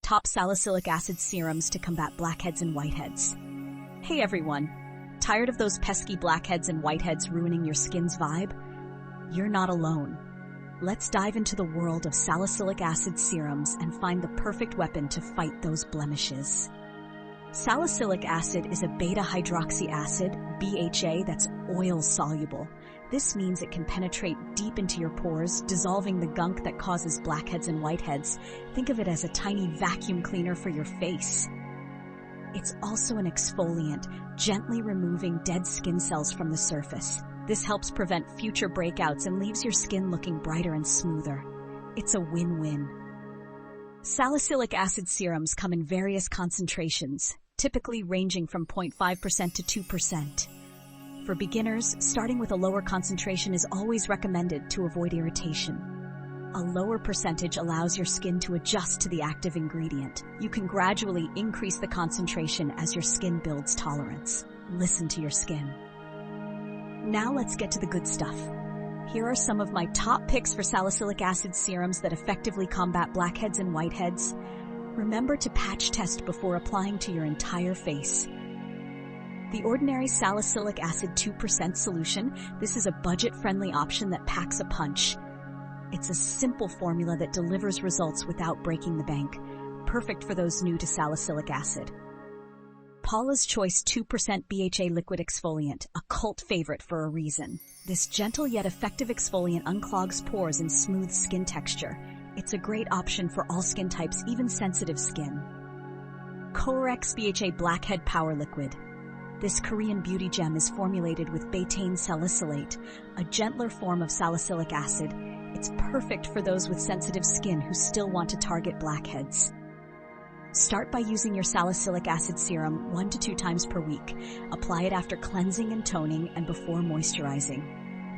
top salicylic acid serums to combat blackheads and whiteheads. Hey everyone, tired of those pesky blackheads and whiteheads ruining your skin's vibe? You're not alone. Let's dive into the world of salicylic acid serums and find the perfect weapon to fight those blemishes. Salicylic acid is a beta-hydroxy acid, BHA, that's oil-soluble. This means it can penetrate deep into your pores, dissolving the gunk that causes blackheads and whiteheads. Think of it as a tiny vacuum cleaner for your face. It's also an exfoliant, gently removing dead skin cells from the surface. This helps prevent future breakouts and leaves your skin looking brighter and smoother. It's a win-win. Salicylic acid serums come in various concentrations, typically ranging from 0.5% to 2%. For beginners, starting with a lower concentration is always recommended to avoid irritation. A lower percentage allows your skin to adjust to the active ingredient. You can gradually increase the concentration as your skin builds tolerance. Listen to your skin. Now let's get to the good stuff. Here are some of my top picks for salicylic acid serums that effectively combat blackheads and whiteheads. Remember to patch test before applying to your entire face. The ordinary salicylic acid 2% solution. This is a budget-friendly option that packs a punch. It's a simple formula that delivers results without breaking the bank. Perfect for those new to salicylic acid. Paula's Choice 2% BHA Liquid Exfoliant, a cult favorite for a reason. This gentle yet effective exfoliant unclogs pores and smooths skin texture. It's a great option for all skin types, even sensitive skin. Corex BHA Blackhead Power Liquid. This Korean beauty gem is formulated with betaine salicylate, a gentler form of salicylic acid. It's perfect for those with sensitive skin who still want to target blackheads. Start by using your salicylic acid serum 1 to 2 times per week. Apply it after cleansing and toning and before moisturizing.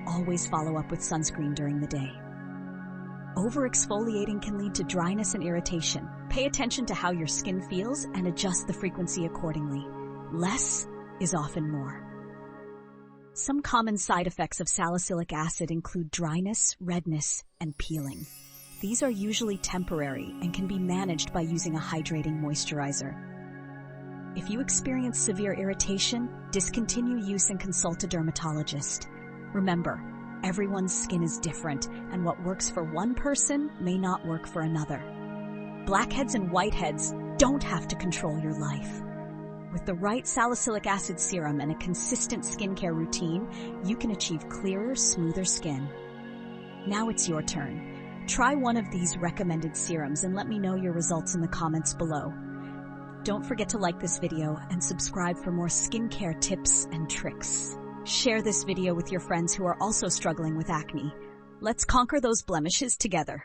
Always follow up with sunscreen during the day. Over-exfoliating can lead to dryness and irritation. Pay attention to how your skin feels and adjust the frequency accordingly. Less is often more. Some common side effects of salicylic acid include dryness, redness, and peeling. These are usually temporary and can be managed by using a hydrating moisturizer. If you experience severe irritation, discontinue use and consult a dermatologist. Remember, everyone's skin is different, and what works for one person may not work for another. Blackheads and whiteheads don't have to control your life. With the right salicylic acid serum and a consistent skincare routine, you can achieve clearer, smoother skin. Now it's your turn. Try one of these recommended serums and let me know your results in the comments below. Don't forget to like this video and subscribe for more skincare tips and tricks. Share this video with your friends who are also struggling with acne. Let's conquer those blemishes together.